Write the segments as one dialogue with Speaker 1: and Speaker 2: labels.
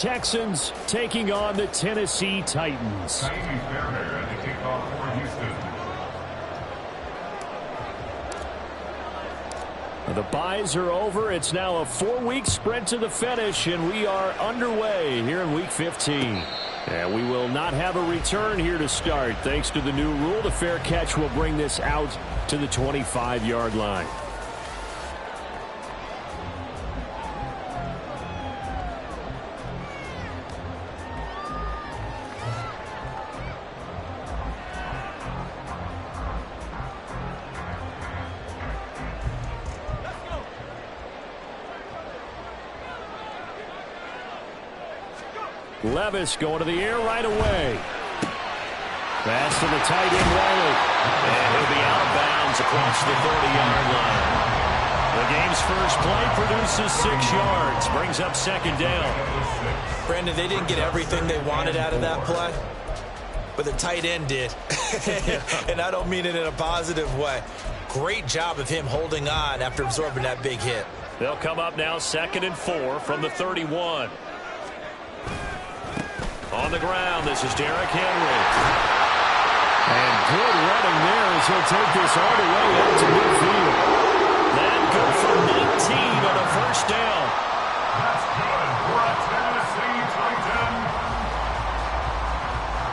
Speaker 1: Texans taking on the Tennessee Titans. The byes are over. It's now a 4-week sprint to the finish, and we are underway here in Week 15. And we will not have a return here to start. Thanks to the new rule, the fair catch will bring this out to the 25-yard line. Levis going to the air right away. Pass to the tight end, Riley. And he'll be out of bounds across the 30-yard line. The game's first play produces 6 yards. Brings up second down.
Speaker 2: Brandon, they didn't get everything they wanted out of that play, but the tight end did. And I don't mean it in a positive way. Great job of him holding on after absorbing that big hit.
Speaker 1: They'll come up now 2nd and 4 from the 31. On the ground, this is Derrick Henry. And good running there as he'll take this all the way up to midfield. That good for 19 on a first down.
Speaker 3: That's good for a Tennessee Titan.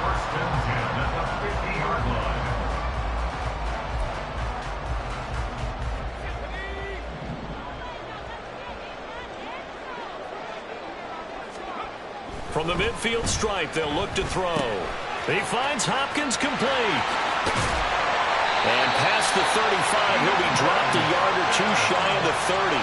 Speaker 3: 1st and 10 at the 50-yard line.
Speaker 1: From the midfield stripe, they'll look to throw. He finds Hopkins complete. And past the 35, he'll be dropped a yard or two shy of the 30.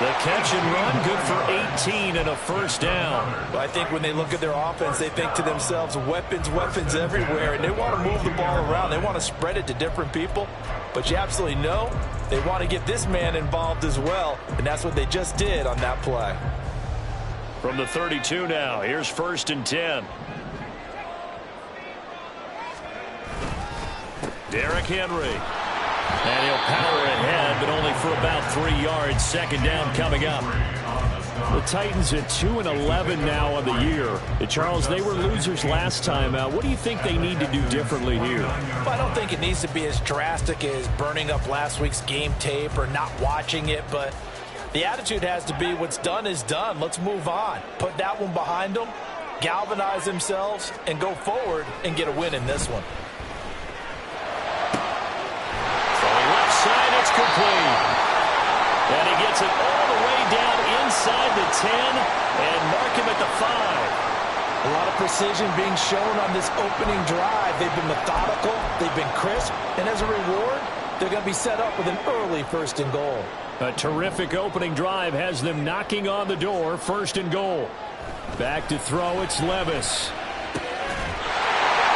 Speaker 1: The catch and run, good for 18 and a first down.
Speaker 2: I think when they look at their offense, they think to themselves, weapons everywhere, and they want to move the ball around. They want to spread it to different people. But you absolutely know they want to get this man involved as well, and that's what they just did on that play.
Speaker 1: From the 32 now, here's 1st and 10. Derrick Henry. And he'll power ahead, but only for about 3 yards. Second down coming up. The Titans at 2-11 now on the year. Charles, they were losers last time out. What do you think they need to do differently here?
Speaker 2: Well, I don't think it needs to be as drastic as burning up last week's game tape or not watching it, but the attitude has to be what's done is done. Let's move on. Put that one behind them, galvanize themselves, and go forward and get a win in this one.
Speaker 1: Throwing left side, it's complete. And he gets it all the way down inside the 10 and mark him at the 5.
Speaker 2: A lot of precision being shown on this opening drive. They've been methodical, they've been crisp, and as a reward, they're going to be set up with an early 1st and goal.
Speaker 1: A terrific opening drive has them knocking on the door. 1st and goal. Back to throw, it's Levis.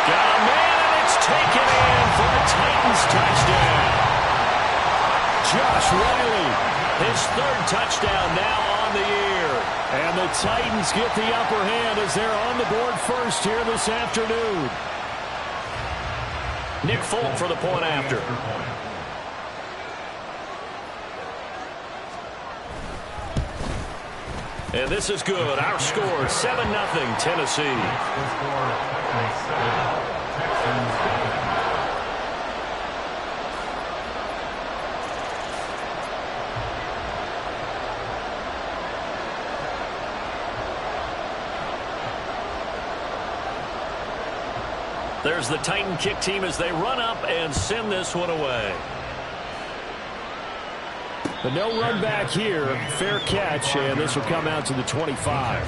Speaker 1: Got a man, and it's taken in for a Titans touchdown. Josh Riley, his 3rd touchdown now on the year. And the Titans get the upper hand as they're on the board first here this afternoon. Nick Folk for the point after. And this is good. Our score, 7-0 Tennessee. There's the Titan kick team as they run up and send this one away. But no run back here. Fair catch, and this will come out to the 25.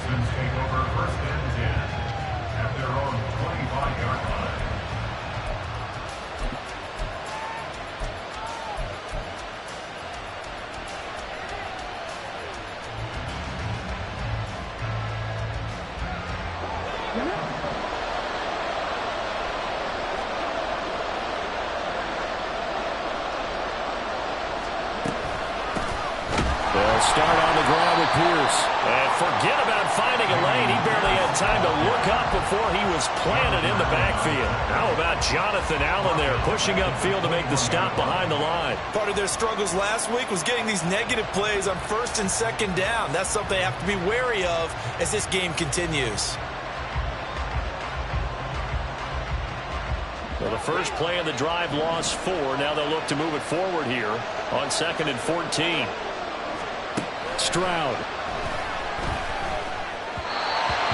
Speaker 1: They'll start on the ground with Pierce. And forget about finding a lane. He barely had time to look up before he was planted in the backfield. How about Jonathan Allen there pushing upfield to make the stop behind the line?
Speaker 2: Part of their struggles last week was getting these negative plays on first and second down. That's something they have to be wary of as this game continues.
Speaker 1: Well, the first play of the drive lost 4. Now they'll look to move it forward here on 2nd and 14. Stroud.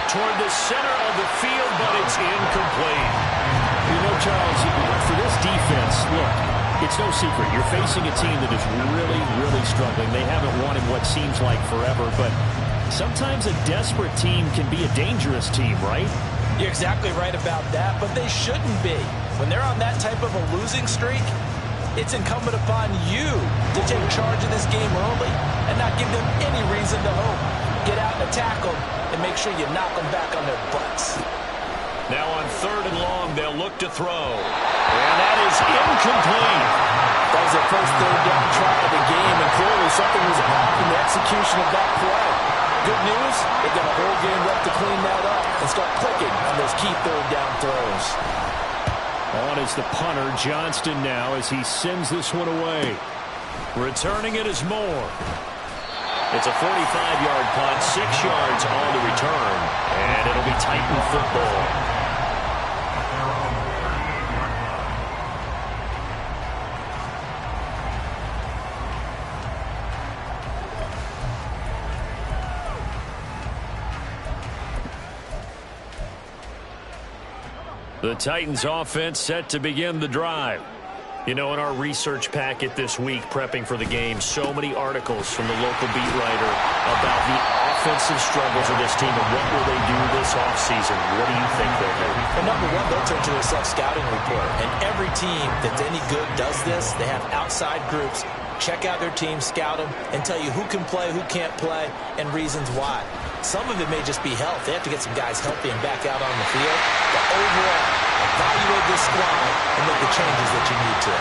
Speaker 1: Toward the center of the field, but it's incomplete.
Speaker 4: You know, Charles, for this defense, look, it's no secret. You're facing a team that is really, really struggling. They haven't won in what seems like forever, but sometimes a desperate team can be a dangerous team, right?
Speaker 2: You're exactly right about that, but they shouldn't be. When they're on that type of a losing streak, it's incumbent upon you to take charge of this game early and not give them any reason to hope. Get out and attack them and make sure you knock them back on their butts.
Speaker 1: Now on 3rd and long, they'll look to throw. And that is incomplete.
Speaker 2: That was their first 3rd down try of the game, and clearly something was off in the execution of that play. Good news, they've got a whole game left to clean that up and start clicking on those key 3rd down throws.
Speaker 1: On is the punter, Johnston, now as he sends this one away. Returning it is Moore. It's a 45-yard punt, 6 yards on the return, and it'll be Titan football. The Titans offense set to begin the drive. You know, in our research packet this week, prepping for the game, so many articles from the local beat writer about the offensive struggles of this team and what will they do this offseason. What do you think they'll do?
Speaker 2: Well, number one, they'll turn to their self-scouting report. And every team that's any good does this. They have outside groups. Check out their team, scout them, and tell you who can play, who can't play, and reasons why. Some of it may just be health. They have to get some guys healthy and back out on the field. But overall, evaluate this squad and make the changes that you need to.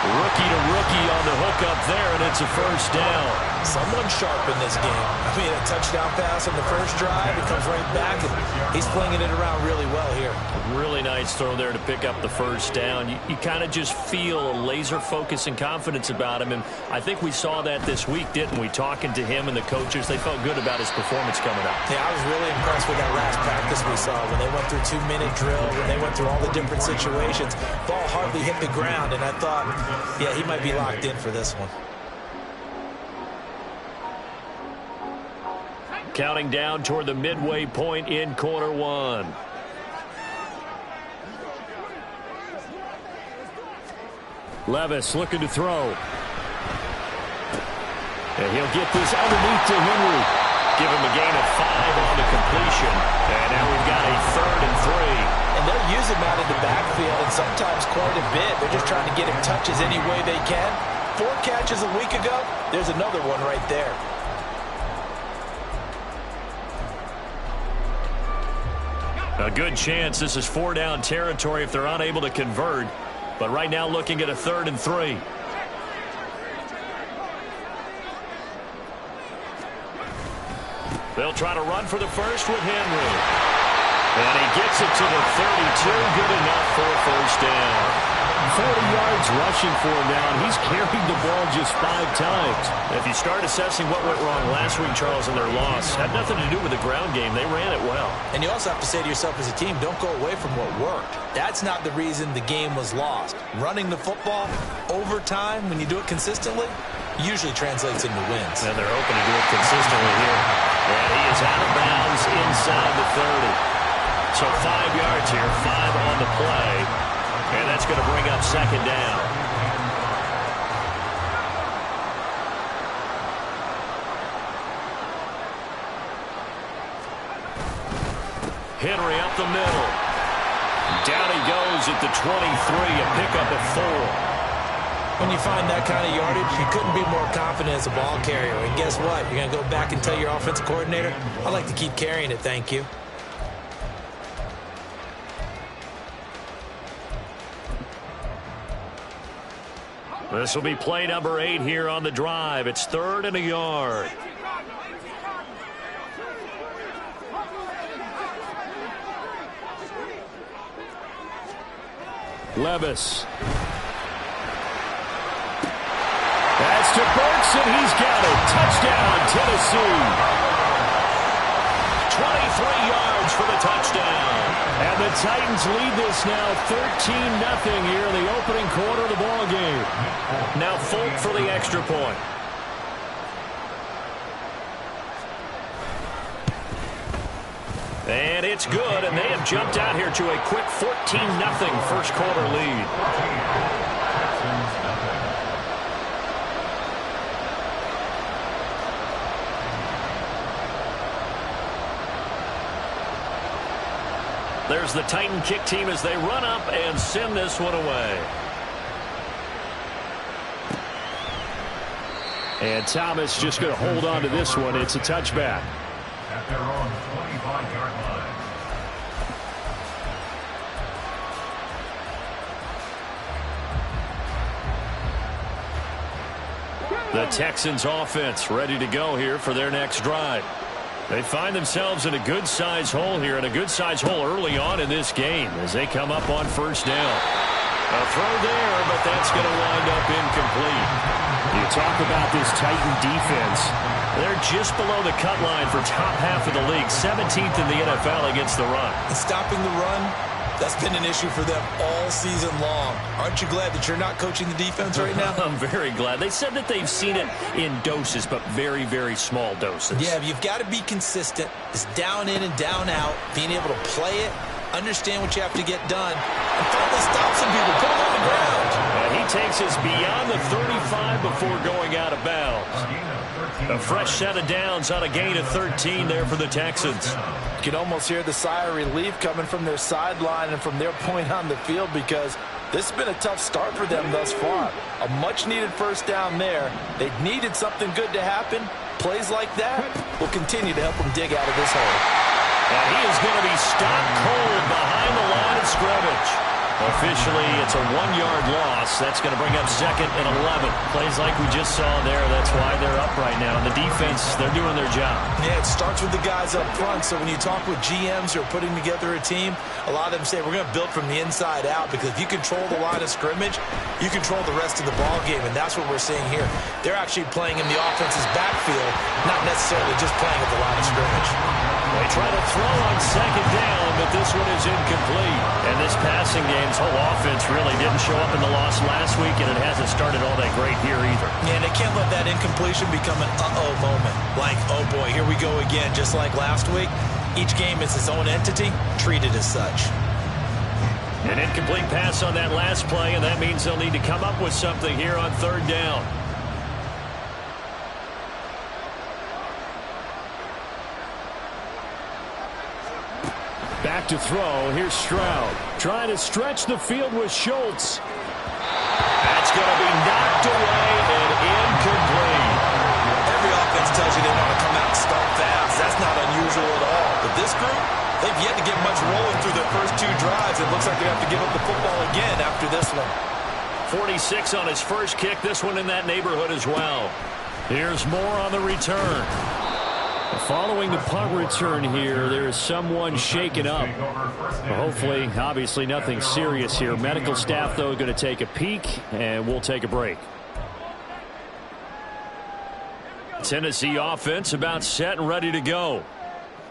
Speaker 1: Rookie to rookie on the hookup there, and it's a first down.
Speaker 2: Someone sharp in this game. I mean, a touchdown pass on the first drive. It comes right back, and he's flinging it around really well here.
Speaker 1: Really nice throw there to pick up the first down. You kind of just feel a laser focus and confidence about him, and I think we saw that this week, didn't we? Talking to him and the coaches, they felt good about his performance coming up.
Speaker 2: Yeah, I was really impressed with that last practice we saw when they went through 2-minute drill, when they went through all the different situations. Ball hardly hit the ground, and I thought, yeah, he might be locked in for this one.
Speaker 1: Counting down toward the midway point in quarter one. Levis looking to throw. And he'll get this underneath to Henry. Give him a gain of 5 on the completion. And now we've got a 3rd and 3.
Speaker 2: And they'll use him out in the backfield, and sometimes quite a bit. They're just trying to get him touches any way they can. 4 catches a week ago. There's another one right there.
Speaker 1: A good chance this is 4-down territory if they're unable to convert. But right now looking at a 3rd and 3. They'll try to run for the first with Henry. And he gets it to the 32. Good enough for a first down.
Speaker 4: 40 yards rushing for him now, and he's carried the ball just 5 times.
Speaker 1: If you start assessing what went wrong last week, Charles, in their loss, had nothing to do with the ground game. They ran it well.
Speaker 2: And you also have to say to yourself as a team, don't go away from what worked. That's not the reason the game was lost. Running the football over time, when you do it consistently, usually translates into wins.
Speaker 1: And they're hoping to do it consistently here. And he is out of bounds inside the 30. So 5 yards here, 5 on the play. And that's going to bring up 2nd down. Henry up the middle. Down he goes at the 23, a pickup of 4.
Speaker 2: When you find that kind of yardage, you couldn't be more confident as a ball carrier. And guess what? You're going to go back and tell your offensive coordinator, I'd like to keep carrying it, thank you.
Speaker 1: This will be play number 8 here on the drive. It's 3rd and a yard. Levis. That's to Burks, and he's got it. Touchdown, Tennessee.
Speaker 4: 23 yards for the touchdown.
Speaker 1: And the Titans lead this now 13-0 here in the opening quarter of the ball game.
Speaker 4: Now Folk for the extra point. And it's good, and they have jumped out here to a quick 14-0 first quarter lead. There's the Titan kick team as they run up and send this one away.
Speaker 1: And Thomas just going to hold on to this one. It's a touchback.
Speaker 3: At their own 25-yard line.
Speaker 1: The Texans offense ready to go here for their next drive. They find themselves in a good-sized hole here, and a good-sized hole early on in this game as they come up on first down. A throw there, but that's going to wind up incomplete. You talk about this Titan defense. They're just below the cut line for top half of the league, 17th in the NFL against the run.
Speaker 2: And stopping the run, that's been an issue for them all season long. Aren't you glad that you're not coaching the defense right now?
Speaker 4: I'm very glad. They said that they've seen it in doses, but very, very small doses.
Speaker 2: Yeah, you've got to be consistent. It's down in and down out, being able to play it, understand what you have to get done, and finally stop some people, put them on the ground.
Speaker 1: And he takes us beyond the 35 before going out of bounds. A fresh set of downs on a gain of 13 there for the Texans.
Speaker 2: You can almost hear the sigh of relief coming from their sideline and from their point on the field, because this has been a tough start for them thus far. A much-needed first down there. They needed something good to happen. Plays like that will continue to help them dig out of this hole.
Speaker 1: And he is going to be stopped cold behind the line of scrimmage. Officially, it's a 1-yard loss. That's going to bring up 2nd and 11. Plays like we just saw there. That's why they're up right now. And the defense, they're doing their job.
Speaker 2: Yeah, it starts with the guys up front. So when you talk with GMs who are putting together a team, a lot of them say we're going to build from the inside out, because if you control the line of scrimmage, you control the rest of the ball game. And that's what we're seeing here. They're actually playing in the offense's backfield, not necessarily just playing at the line of scrimmage.
Speaker 1: They try to throw on 2nd down, but this one is incomplete. And this passing game's whole offense really didn't show up in the loss last week, and it hasn't started all that great here either.
Speaker 2: Yeah, and they can't let that incompletion become an uh-oh moment. Like, oh boy, here we go again, just like last week. Each game is its own entity, treated as such.
Speaker 1: An incomplete pass on that last play, and that means they'll need to come up with something here on 3rd down. Back to throw. Here's Stroud. Trying to stretch the field with Schultz. That's going to be knocked away and incomplete.
Speaker 2: Every offense tells you they want to come out and start fast. That's not unusual at all. But this group, they've yet to get much rolling through their first 2 drives. It looks like they have to give up the football again after this one.
Speaker 1: 46 on his first kick. This one in that neighborhood as well. Here's more on the return. Following the punt return here, there is someone shaken up. Hopefully, obviously nothing serious here. Medical staff, though, going to take a peek, and we'll take a break. Tennessee offense about set and ready to go.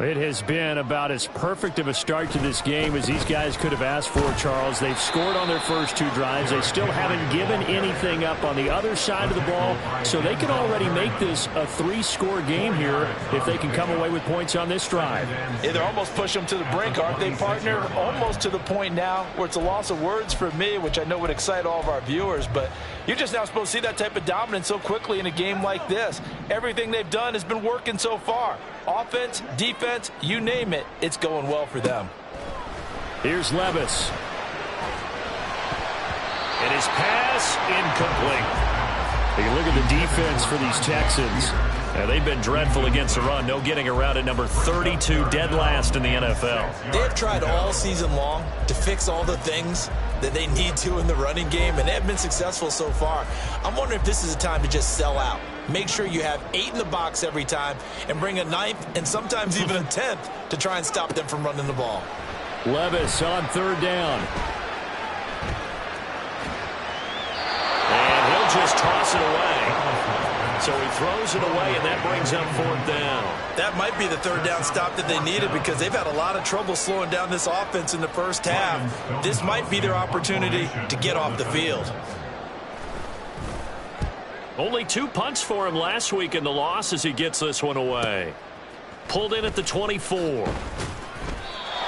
Speaker 1: It has been about as perfect of a start to this game as these guys could have asked for, Charles. They've scored on their first 2 drives. They still haven't given anything up on the other side of the ball, so they can already make this a 3-score game here if they can come away with points on this drive.
Speaker 2: Yeah, they're almost pushing them to the brink, aren't they, partner? Almost to the point now where it's a loss of words for me, which I know would excite all of our viewers, but you're just now supposed to see that type of dominance so quickly in a game like this. Everything they've done has been working so far. Offense, defense, you name it, it's going well for them.
Speaker 1: Here's Levis. And his pass incomplete. You look at the defense for these Texans. They've been dreadful against the run. No getting around at number 32, dead last in the NFL.
Speaker 2: They've tried all season long to fix all the things that they need to in the running game, and they have been successful so far. I'm wondering if this is a time to just sell out. Make sure you have 8 in the box every time and bring a 9th and sometimes even a 10th to try and stop them from running the ball.
Speaker 1: Levis on 3rd down. just toss it away. So he throws it away, and that brings up 4th down.
Speaker 2: That might be the 3rd down stop that they needed because they've had a lot of trouble slowing down this offense in the first half. This might be their opportunity to get off the field.
Speaker 1: Only 2 punts for him last week in the loss as he gets this one away. Pulled in at the 24.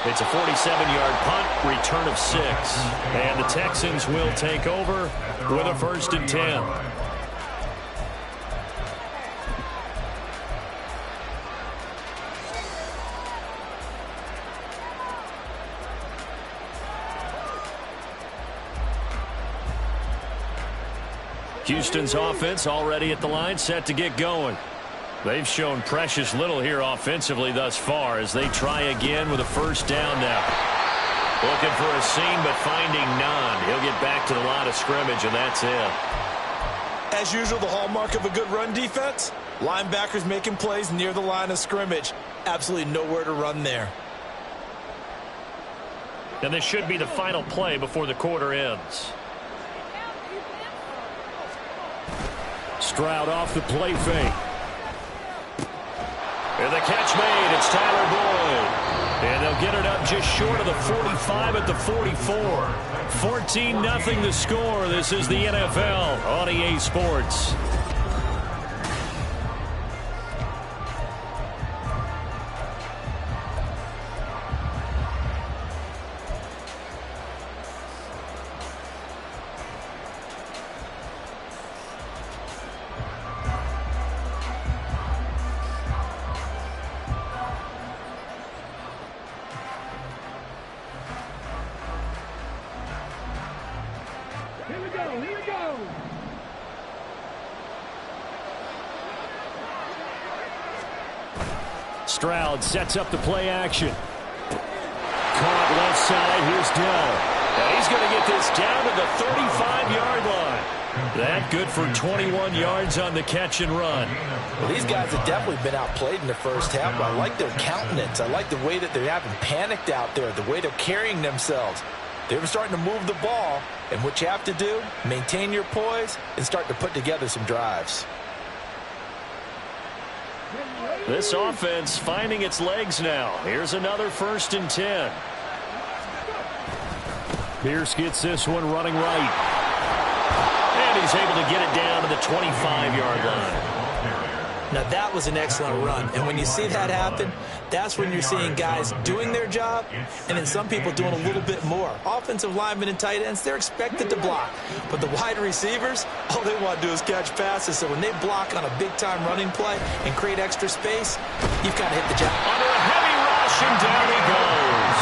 Speaker 1: It's a 47-yard punt, return of 6. And the Texans will take over with a 1st and 10. Houston's offense already at the line, set to get going. They've shown precious little here offensively thus far as they try again with a 1st down now. Looking for a seam, but finding none. He'll get back to the line of scrimmage, and that's it.
Speaker 2: As usual, the hallmark of a good run defense, linebackers making plays near the line of scrimmage. Absolutely nowhere to run there.
Speaker 1: And this should be the final play before the quarter ends. Stroud off the play fake. And the catch made. It's Tyler Boyd. And they'll get it up just short of the 45 at the 44. 14-0 the score. This is the NFL on EA Sports. Stroud sets up the play action. Caught left side. Here's Dell. And he's going to get this down to the 35-yard line. That good for 21 yards on the catch and run.
Speaker 2: Well, these guys have definitely been outplayed in the first half, but I like their countenance. I like the way that they haven't panicked out there, the way they're carrying themselves. They're starting to move the ball, and what you have to do, maintain your poise and start to put together some drives.
Speaker 1: This offense finding its legs now. Here's another 1st and 10. Pierce gets this one running right. And he's able to get it down to the 25-yard line.
Speaker 2: Now, that was an excellent run. And when you see that happen, that's when you're seeing guys doing their job and then some people doing a little bit more. Offensive linemen and tight ends, they're expected to block. But the wide receivers, all they want to do is catch passes. So when they block on a big-time running play and create extra space, you've got to hit the jack.
Speaker 1: Under a heavy rush, and down he goes.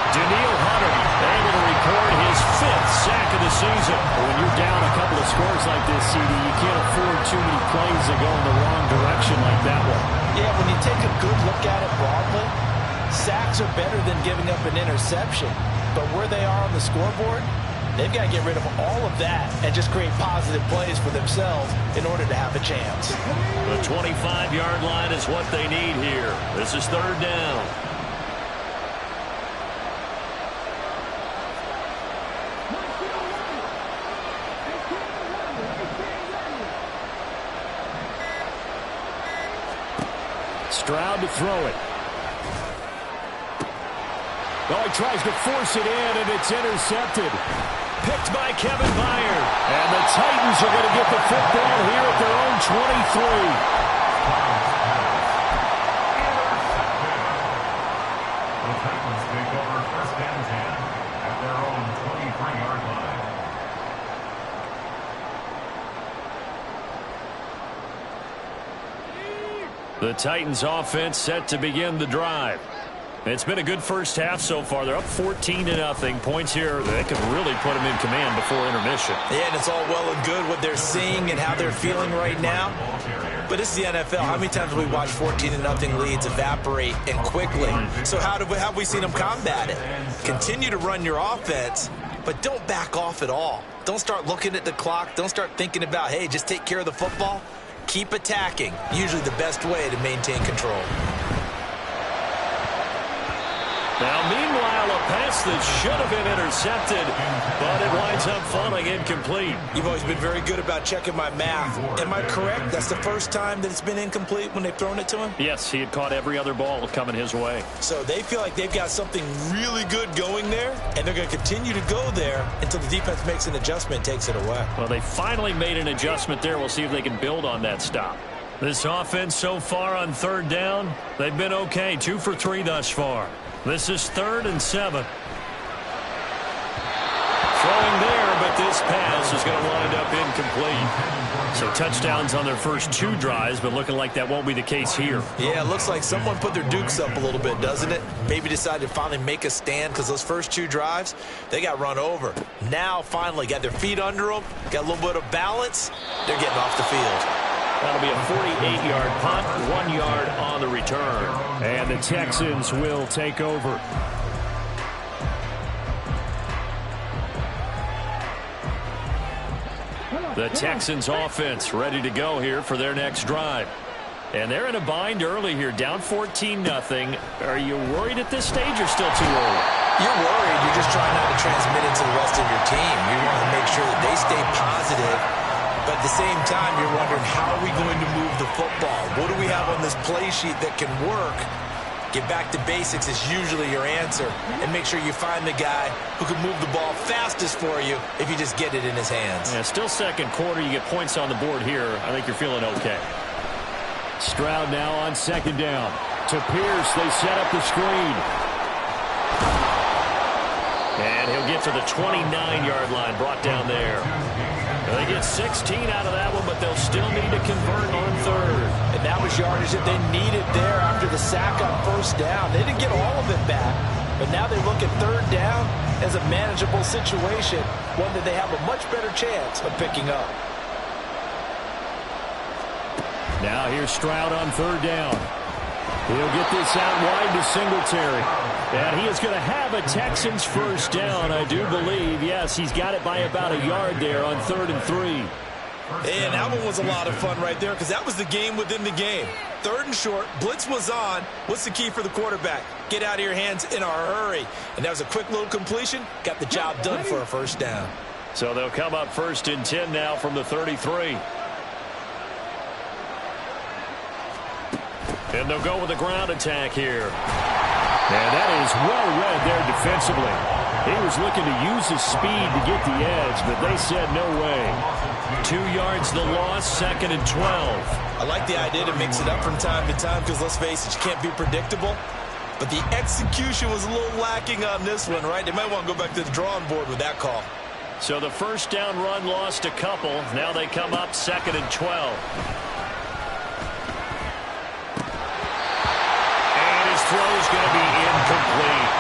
Speaker 1: Danielle Hunter able to record his 5th sack of the season. When you're down a couple of scores like this, CD, you can't afford too many plays that go in the wrong direction like that one.
Speaker 2: Yeah, when you take a good look at it broadly, sacks are better than giving up an interception. But where they are on the scoreboard, they've got to get rid of all of that and just create positive plays for themselves in order to have a chance.
Speaker 1: The 25-yard line is what they need here. This is 3rd down. Stroud to throw it. Oh, he tries to force it in, and it's intercepted. Picked by Kevin Byard. And the Titans are going to get the football here at their own 23.
Speaker 3: The Titans take over 1st and 10 at their own 23-yard line.
Speaker 1: The Titans offense set to begin the drive. It's been a good first half so far. They're up 14-0. Points here that could really put them in command before intermission.
Speaker 2: Yeah, and it's all well and good what they're seeing and how they're feeling right now. But this is the NFL. How many times have we watched 14-0 leads evaporate and quickly? So how have we seen them combat it? Continue to run your offense, but don't back off at all. Don't start looking at the clock. Don't start thinking about, hey, just take care of the football. Keep attacking. Usually the best way to maintain control.
Speaker 1: Now, meanwhile, a pass that should have been intercepted, but it winds up falling incomplete.
Speaker 2: You've always been very good about checking my math. Am I correct? That's the first time that it's been incomplete when they've thrown it to him?
Speaker 1: Yes, he had caught every other ball coming his way.
Speaker 2: So they feel like they've got something really good going there, and they're going to continue to go there until the defense makes an adjustment and takes it away.
Speaker 1: Well, they finally made an adjustment there. We'll see if they can build on that stop. This offense so far on third down, they've been okay. 2 for 3 thus far. This is 3rd and 7. Throwing there, but this pass is going to wind up incomplete. So touchdowns on their first 2 drives, but looking like that won't be the case here.
Speaker 2: Yeah, it looks like someone put their dukes up a little bit, doesn't it? Maybe decided to finally make a stand because those first 2 drives, they got run over. Now, finally, got their feet under them, got a little bit of balance. They're getting off the field.
Speaker 1: That'll be a 48-yard punt, 1 yard on the return. And the Texans will take over. The Texans offense ready to go here for their next drive. And they're in a bind early here, down 14-0. Are you worried at this stage or still too early?
Speaker 2: You're worried. You're just trying not to transmit it to the rest of your team. You want to make sure that they stay positive. But at the same time, you're wondering, how are we going to move the football? What do we have on this play sheet that can work? Get back to basics is usually your answer. And make sure you find the guy who can move the ball fastest for you if you just get it in his hands.
Speaker 1: Yeah, still second quarter. You get points on the board here. I think you're feeling okay. Stroud now on 2nd down. To Pierce, they set up the screen. And he'll get to the 29-yard line, brought down there. They get 16 out of that one, but they'll still need to convert on 3rd.
Speaker 2: And that was yardage that they needed there after the sack on 1st down. They didn't get all of it back, but now they look at 3rd down as a manageable situation, one that they have a much better chance of picking up.
Speaker 1: Now here's Stroud on 3rd down. He'll get this out wide to Singletary. And he is going to have a Texans first down, I do believe. Yes, he's got it by about a yard there on 3rd and 3.
Speaker 2: And that one was a lot of fun right there because that was the game within the game. 3rd and short, blitz was on. What's the key for the quarterback? Get out of your hands in a hurry. And that was a quick little completion. Got the job done for a first down.
Speaker 1: So they'll come up 1st and 10 now from the 33. And they'll go with a ground attack here. And that is well read there defensively. He was looking to use his speed to get the edge, but they said no way. 2 yards the loss, 2nd and 12.
Speaker 2: I like the idea to mix it up from time to time because, let's face it, you can't be predictable. But the execution was a little lacking on this one, right? They might want to go back to the drawing board with that call.
Speaker 1: So the first down run lost a couple. Now they come up 2nd and 12. Throw is going to be incomplete.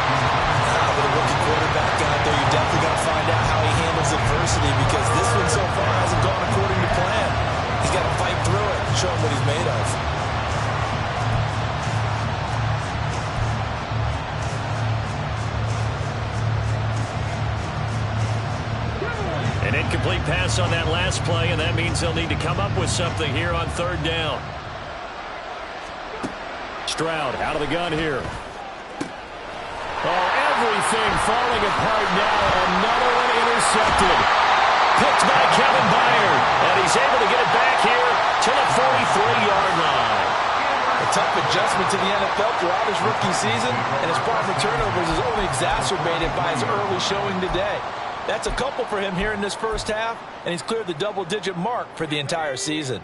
Speaker 2: With a rookie quarterback out there, you definitely got to find out how he handles adversity because this one so far hasn't gone according to plan. He's got to fight through it and show him what he's made of.
Speaker 1: An incomplete pass on that last play, and that means they'll need to come up with something here on 3rd down. Stroud out of the gun here. Oh, everything falling apart now. Another one intercepted. Picked by Kevin Byard. And he's able to get it back here to the 43-yard line.
Speaker 2: A tough adjustment to the NFL throughout his rookie season, and his problem with turnovers is only exacerbated by his early showing today. That's a couple for him here in this first half, and he's cleared the double-digit mark for the entire season.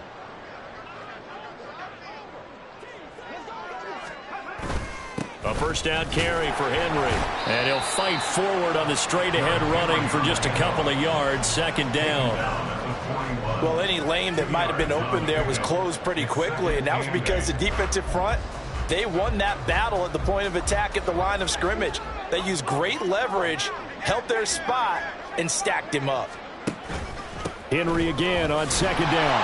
Speaker 1: A first down carry for Henry. And he'll fight forward on the straight-ahead running for just a couple of yards. 2nd down.
Speaker 2: Well, any lane that might have been open there was closed pretty quickly, and that was because the defensive front, they won that battle at the point of attack at the line of scrimmage. They used great leverage, held their spot, and stacked him up.
Speaker 1: Henry again on 2nd down.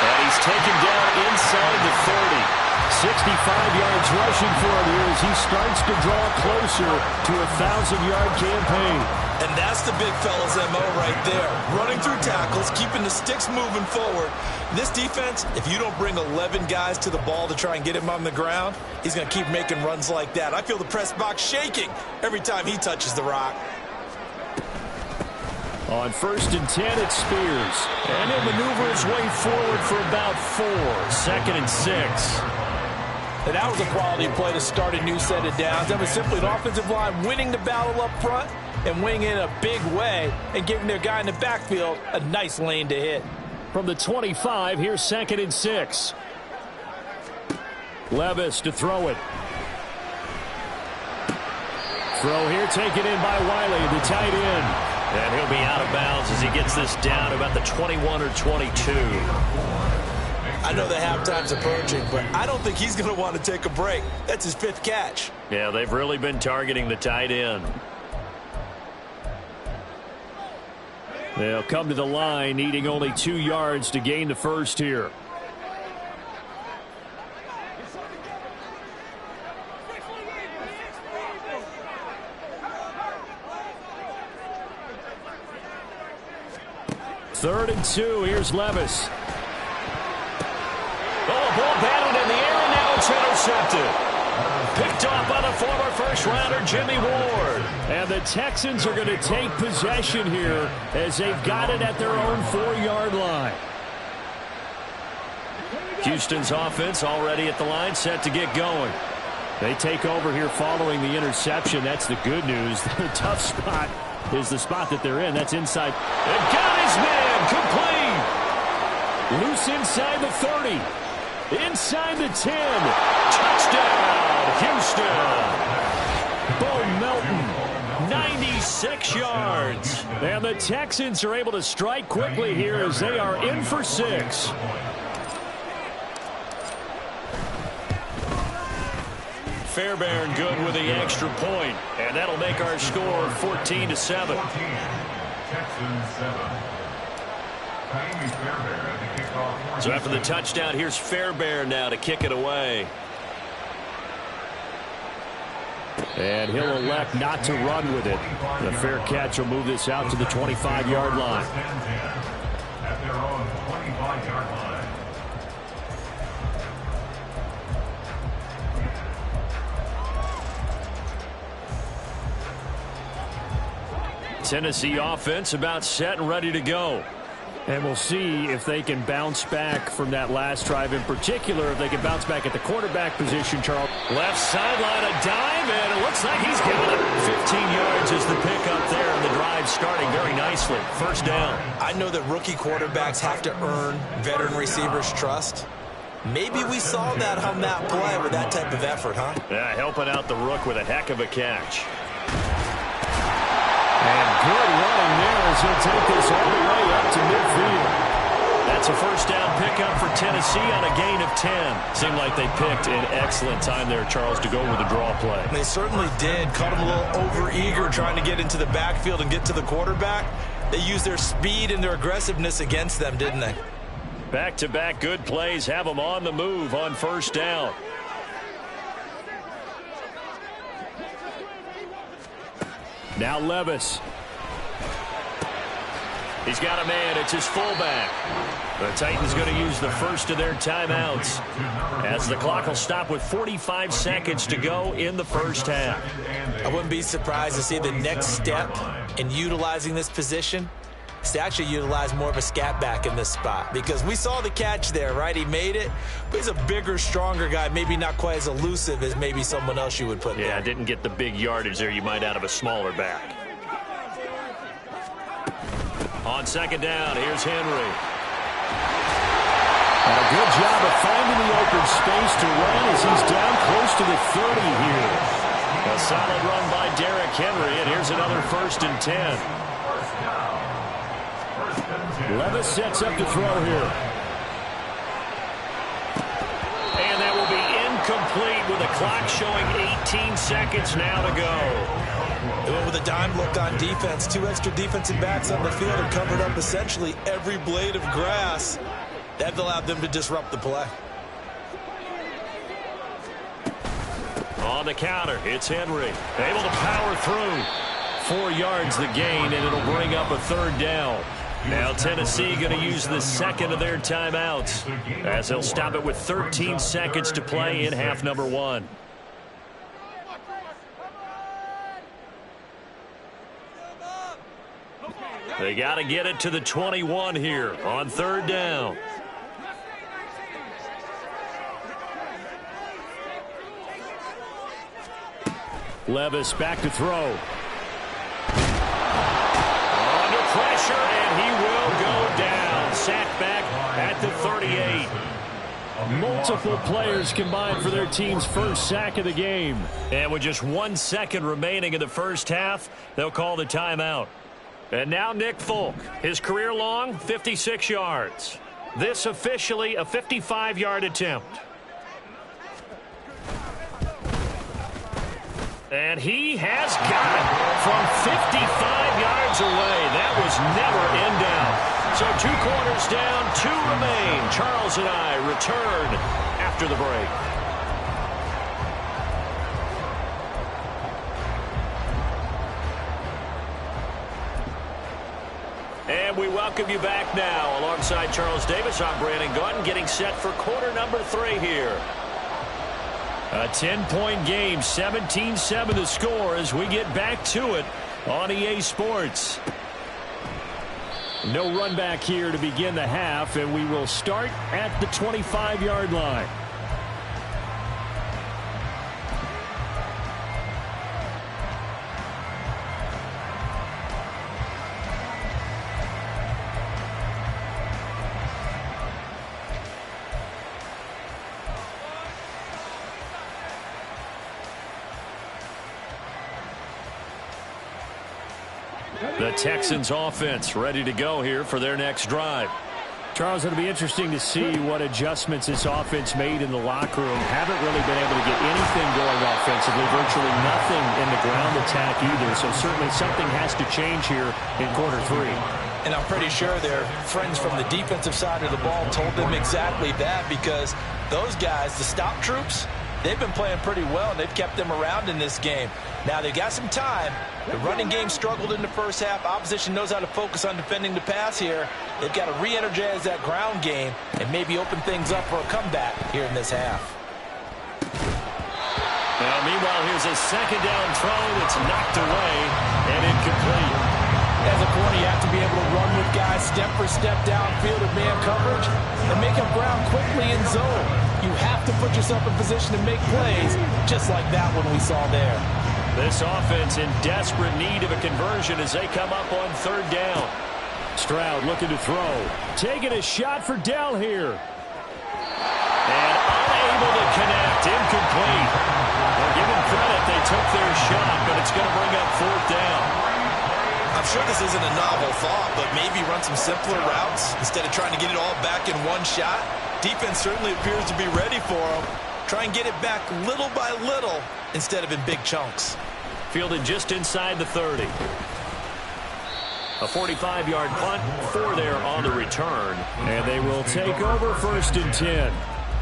Speaker 1: And he's taken down inside the 30. 65 yards rushing for him here as he starts to draw closer to a 1,000-yard campaign.
Speaker 2: And that's the big fella's MO right there. Running through tackles, keeping the sticks moving forward. This defense, if you don't bring 11 guys to the ball to try and get him on the ground, he's going to keep making runs like that. I feel the press box shaking every time he touches the rock.
Speaker 1: On 1st and 10, it's Spears. And he'll maneuver his way forward for about 4. 2nd and 6.
Speaker 2: And that was a quality play to start a new set of downs. That was simply an offensive line winning the battle up front and winning in a big way and giving their guy in the backfield a nice lane to hit.
Speaker 1: From the 25, here's 2nd and 6. Levis to throw it. Throw here taken in by Wiley, the tight end.
Speaker 4: And he'll be out of bounds as he gets this down about the 21 or 22.
Speaker 2: I know the halftime's approaching, but I don't think he's going to want to take a break. That's his 5th catch.
Speaker 4: Yeah, they've really been targeting the tight end.
Speaker 1: They'll come to the line, needing only 2 yards to gain the first here. Third and 2, here's Levis.
Speaker 4: Oh, ball batted in the air, and now it's intercepted. Picked off by the former first-rounder Jimmy Ward.
Speaker 1: And the Texans are going to take possession here as they've got it at their own 4-yard line.
Speaker 4: Houston's offense already at the line, set to get going.
Speaker 1: They take over here following the interception. That's the good news. The tough spot is the spot that they're in. That's inside.
Speaker 4: And got his man complete.
Speaker 1: Loose inside the 30. Inside the 10.
Speaker 4: Touchdown, Houston.
Speaker 1: Bo Melton.
Speaker 4: 96 yards.
Speaker 1: And the Texans are able to strike quickly here as they are in for 6.
Speaker 4: Fairbairn good with the extra point, and that'll make our score 14-7.
Speaker 3: Texans 7.
Speaker 4: So after the touchdown, here's Fairbairn now to kick it away.
Speaker 1: And he'll elect not to run with it. The fair catch will move this out to the 25-yard line.
Speaker 3: At their own 25-yard line.
Speaker 1: Tennessee offense about set and ready to go. And we'll see if they can bounce back from that last drive, in particular, if they can bounce back at the quarterback position, Charles.
Speaker 4: Left sideline, a dive, and it looks like he's got it. 15 yards is the pickup there, and the drive starting very nicely. First down.
Speaker 2: I know that rookie quarterbacks have to earn veteran receivers' trust. Maybe we saw that on that play with that type of effort, huh?
Speaker 4: Yeah, helping out the rook with a heck of a catch.
Speaker 1: And good running there as he'll take this all the way up to midfield.
Speaker 4: That's a first down pickup for Tennessee on a gain of 10.
Speaker 1: Seemed like they picked an excellent time there, Charles, to go with the draw play.
Speaker 2: They certainly did. Caught him a little over-eager trying to get into the backfield and get to the quarterback. They used their speed and their aggressiveness against them, didn't they?
Speaker 4: Back-to-back good plays have them on the move on first down.
Speaker 1: Now Levis.
Speaker 4: He's got a man. It's his fullback. The Titans going to use the first of their timeouts as the clock will stop with 45 seconds to go in the first half.
Speaker 2: I wouldn't be surprised to see the next step in utilizing this position is to actually utilize more of a scat back in this spot, because we saw the catch there, right? He made it, but he's a bigger, stronger guy, maybe not quite as elusive as maybe someone else you would put there.
Speaker 4: Yeah, didn't get the big yardage there you might out of a smaller back. On second down, here's Henry.
Speaker 1: And a good job of finding the open space to run as he's down close to the 30 here.
Speaker 4: A solid run by Derrick Henry, and here's another 1st and 10.
Speaker 1: Levis sets up to throw here.
Speaker 4: And that will be incomplete with the clock showing 18 seconds now to go.
Speaker 2: They went with a dime look on defense. 2 extra defensive backs on the field and covered up essentially every blade of grass. That allowed them to disrupt the play.
Speaker 1: On the counter, it's Henry. Able to power through. 4 yards the gain, and it'll bring up a third down. Now Tennessee going to use the second of their timeouts as they'll stop it with 13 seconds to play in half number 1. They got to get it to the 21 here on third down. Levis back to throw. Under pressure, and he will go down. Sacked back at the 38. Multiple players combined for their team's first sack of the game. And with just 1 second remaining in the first half, they'll call the timeout. And now Nick Folk. His career long, 56 yards. This officially a 55-yard attempt. And he has got it from 55 yards away. That was never in doubt. So 2 quarters down, 2 remain. Charles and I return after the break. And we welcome you back now. Alongside Charles Davis, I'm Brandon Gaudin, getting set for quarter number 3 here. A 10-point game, 17-7 the score as we get back to it on EA Sports. No run back here to begin the half, and we will start at the 25-yard line. The Texans offense ready to go here for their next drive. Charles, it'll be interesting to see what adjustments this offense made in the locker room. Haven't really been able to get anything going offensively, virtually nothing in the ground attack either. So certainly something has to change here in quarter 3.
Speaker 2: And I'm pretty sure their friends from the defensive side of the ball told them exactly that, because those guys, the stop troops, they've been playing pretty well, and they've kept them around in this game. Now, they've got some time. The running game struggled in the first half. Opposition knows how to focus on defending the pass here. They've got to re-energize that ground game and maybe open things up for a comeback here in this half.
Speaker 1: Now, meanwhile, here's a second down throw that's knocked away and incomplete.
Speaker 2: As a corner, you have to be able to run with guys step for step downfield of man coverage and make up ground quickly in zone. You have to put yourself in position to make plays, just like that one we saw there.
Speaker 1: This offense in desperate need of a conversion as they come up on third down. Stroud looking to throw. Taking a shot for Dell here. And unable to connect. Incomplete. Well, give them credit. They took their shot, but it's going to bring up fourth down.
Speaker 5: I'm sure this isn't a novel thought, but maybe run some simpler routes instead of trying to get it all back in one shot. Defense certainly appears to be ready for them. Try and get it back little by little instead of in big chunks.
Speaker 1: Fielded just inside the 30. A 45-yard punt, 4 there on the return. And they will take over first and 10.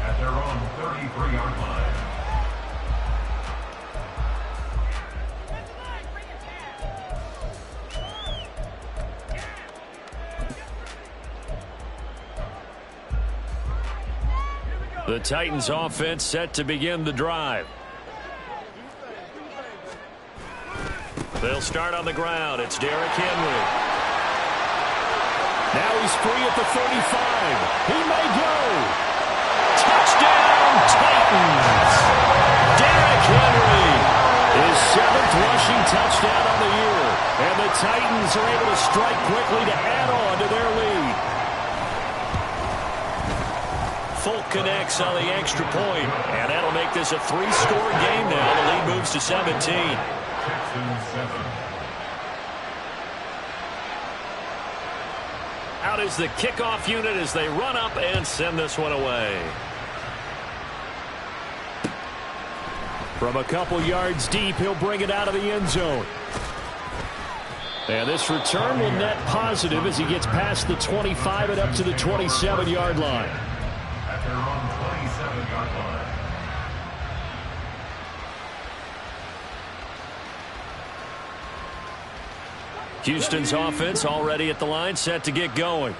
Speaker 3: At their own 33-yard line.
Speaker 1: The Titans offense set to begin the drive. They'll start on the ground. It's Derrick Henry. Now he's free at the 35. He may go. Touchdown, Titans. Derrick Henry, his 7th rushing touchdown on the year. And the Titans are able to strike quickly to add on to their lead. Folk connects on the extra point, and that'll make this a 3-score game now. The lead moves to 17. Out is the kickoff unit as they run up and send this one away. From a couple yards deep, he'll bring it out of the end zone. And this return will net positive as he gets past the 25 and up to the 27-yard line.
Speaker 3: At their own 27-yard line.
Speaker 1: Houston's offense already at the line, set to get going.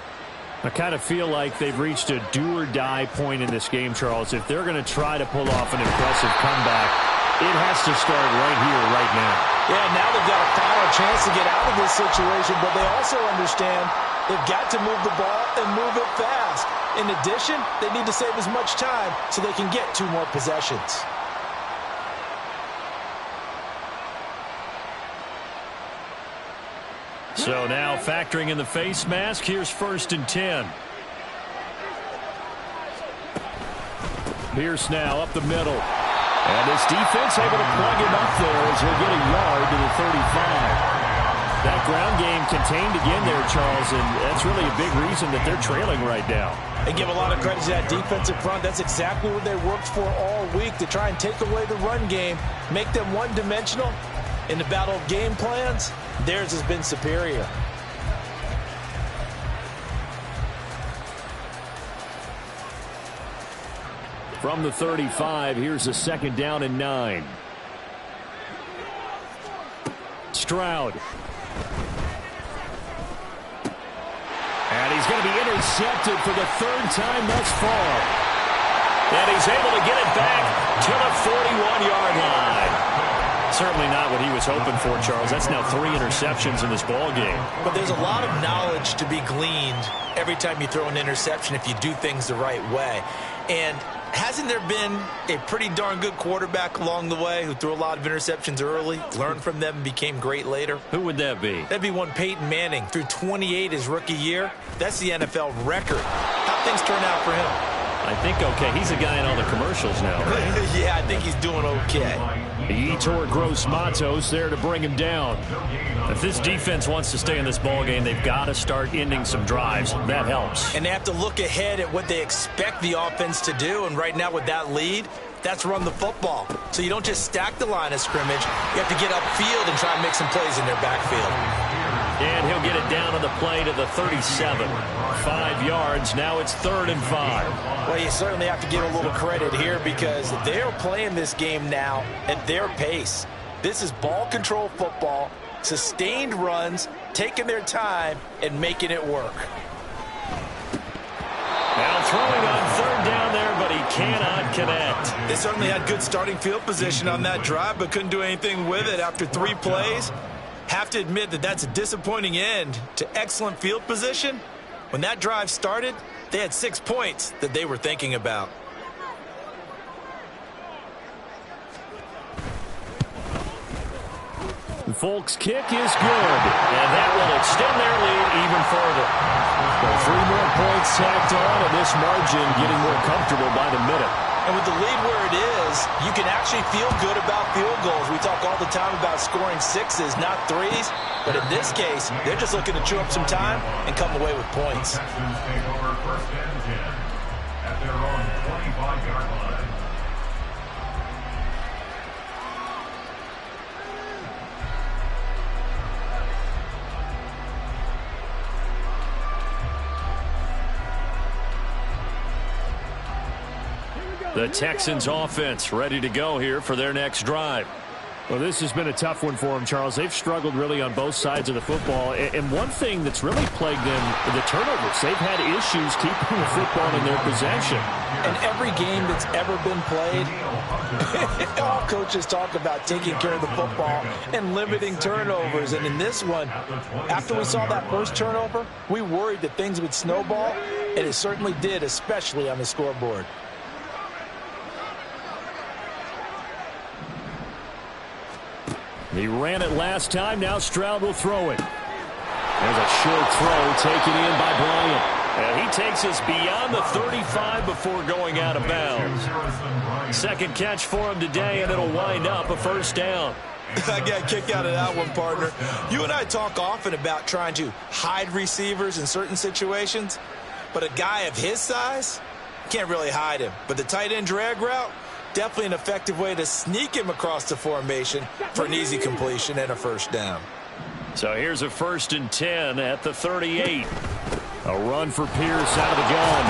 Speaker 1: I kind of feel like they've reached a do-or-die point in this game, Charles. If they're going to try to pull off an impressive comeback, it has to start right here, right now.
Speaker 2: Yeah, now they've got a final chance to get out of this situation, but they also understand they've got to move the ball and move it fast. In addition, they need to save as much time so they can get 2 more possessions.
Speaker 1: So now factoring in the face mask, here's 1st and 10. Pierce now up the middle. And this defense able to plug him up there as he'll get a yard to the 35. That ground game contained again there, Charles, and that's really a big reason that they're trailing right now.
Speaker 2: They give a lot of credit to that defensive front. That's exactly what they worked for all week, to try and take away the run game, make them one-dimensional. In the battle of game plans, theirs has been superior.
Speaker 1: From the 35, here's a 2nd down and 9. Stroud. And he's going to be intercepted for the 3rd time thus far. And he's able to get it back to the 41-yard line. Certainly not what he was hoping for, Charles. That's now 3 interceptions in this ball game.
Speaker 2: But there's a lot of knowledge to be gleaned every time you throw an interception if you do things the right way. And hasn't there been a pretty darn good quarterback along the way who threw a lot of interceptions early, learned from them, and became great later?
Speaker 1: Who would that be?
Speaker 2: That'd be one Peyton Manning. Threw 28 his rookie year. That's the NFL record. How'd things turn out for him?
Speaker 1: I think okay. He's a guy in all the commercials now, right?
Speaker 2: Yeah, I think he's doing okay.
Speaker 1: Yetur Gross-Matos there to bring him down. If this defense wants to stay in this ball game, they've got to start ending some drives. That helps.
Speaker 2: And they have to look ahead at what they expect the offense to do. And right now with that lead, that's run the football. So you don't just stack the line of scrimmage. You have to get upfield and try and make some plays in their backfield.
Speaker 1: And he'll get it down on the play to the 37. 5 yards. Now it's 3rd and 5.
Speaker 2: Well, you certainly have to give a little credit here because they're playing this game now at their pace. This is ball control football, sustained runs, taking their time, and making it work.
Speaker 1: Now throwing on 3rd down there, but he cannot connect.
Speaker 5: They certainly had good starting field position on that drive, but couldn't do anything with it after 3 plays. Have to admit that that's a disappointing end to excellent field position. When that drive started, they had 6 points that they were thinking about.
Speaker 1: Folk's kick is good, and that will extend their lead even further. Well, 3 more points tacked on, and this margin getting more comfortable by the minute.
Speaker 2: And with the lead where it is, you can actually feel good about field goals. We talk all the time about scoring 6s, not 3s. But in this case, they're just looking to chew up some time and come away with points.
Speaker 3: Texans take over 1st and 10 at their own 25-yard line.
Speaker 1: The Texans offense ready to go here for their next drive. Well, this has been a tough one for them, Charles. They've struggled really on both sides of the football. And one thing that's really plagued them, the turnovers. They've had issues keeping the football in their possession.
Speaker 2: And every game that's ever been played, all coaches talk about taking care of the football and limiting turnovers. And in this one, after we saw that first turnover, we worried that things would snowball. And it certainly did, especially on the scoreboard.
Speaker 1: He ran it last time. Now Stroud will throw it. There's a short throw taken in by Bryant. And he takes us beyond the 35 before going out of bounds. Second catch for him today, and it'll wind up a 1st down.
Speaker 5: I got a kick out of that one, partner. You and I talk often about trying to hide receivers in certain situations, but a guy of his size can't really hide him. But the tight end drag route, definitely an effective way to sneak him across the formation for an easy completion and a 1st down.
Speaker 1: So here's a 1st and 10 at the 38. A run for Pierce out of the gun.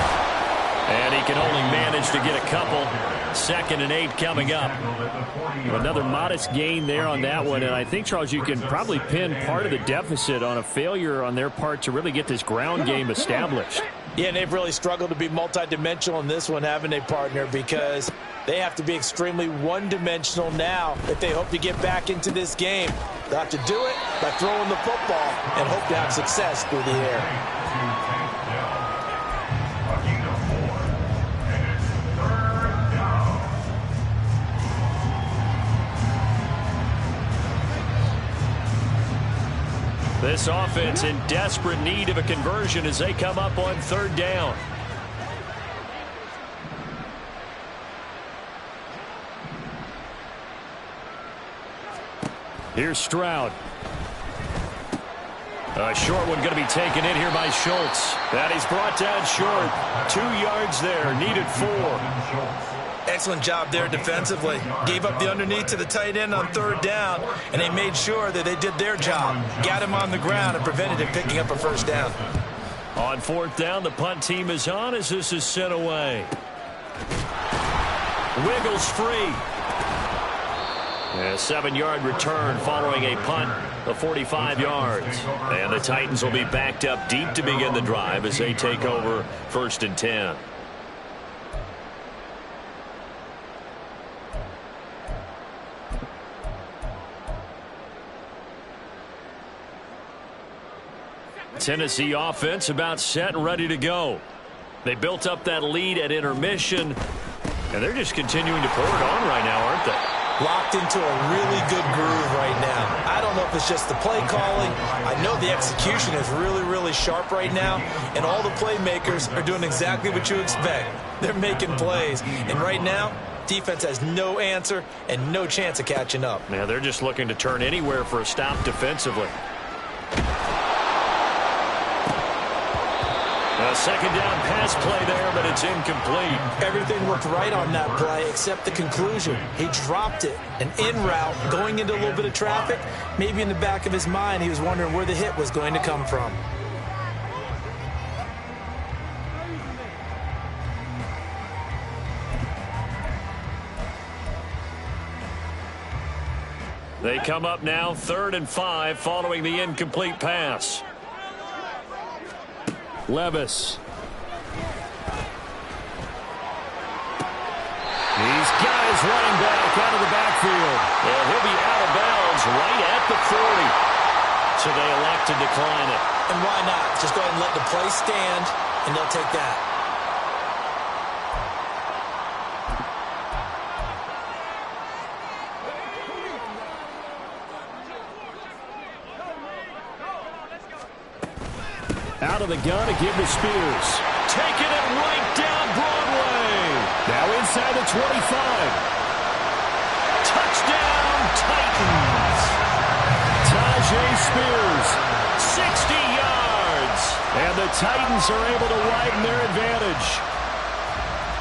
Speaker 1: And he can only manage to get a couple. 2nd and 8 coming up. Another modest gain there on that one, and I think, Charles, you can probably pin part of the deficit on a failure on their part to really get this ground game established.
Speaker 2: Yeah, and they've really struggled to be multidimensional in this one, having a partner, because they have to be extremely one-dimensional now if they hope to get back into this game. They'll have to do it by throwing the football and hope to have success through the air.
Speaker 1: This offense in desperate need of a conversion as they come up on 3rd down. Here's Stroud. A short one going to be taken in here by Schultz. That he's brought down short. 2 yards there, needed 4.
Speaker 5: Excellent job there defensively. Gave up the underneath to the tight end on 3rd down, and they made sure that they did their job. Got him on the ground and prevented him picking up a 1st down.
Speaker 1: On 4th down, the punt team is on as this is sent away. Wiggles free. A 7-yard return following a punt of 45 yards. And the Titans will be backed up deep to begin the drive as they take over 1st and 10. Tennessee offense about set and ready to go. They built up that lead at intermission, and they're just continuing to pour it on right now, aren't they?
Speaker 2: Locked into a really good groove right now. I don't know if it's just the play calling. I know the execution is really, really sharp right now, and all the playmakers are doing exactly what you expect. They're making plays, and right now, defense has no answer and no chance of catching up.
Speaker 1: Yeah, they're just looking to turn anywhere for a stop defensively. A 2nd down pass play there, but it's incomplete.
Speaker 2: Everything looked right on that play except the conclusion. He dropped it. An in route going into a little bit of traffic. Maybe in the back of his mind he was wondering where the hit was going to come from.
Speaker 1: They come up now 3rd and 5 following the incomplete pass. Levis. He's got his running back out of the backfield. And he'll be out of bounds right at the 40. So they elect to decline it.
Speaker 2: And why not? Just go ahead and let the play stand, and they'll take that.
Speaker 1: Out of the gun to give to Spears. Taking it right down Broadway. Now inside the 25. Touchdown, Titans. Tyjae Spears, 60 yards. And the Titans are able to widen their advantage.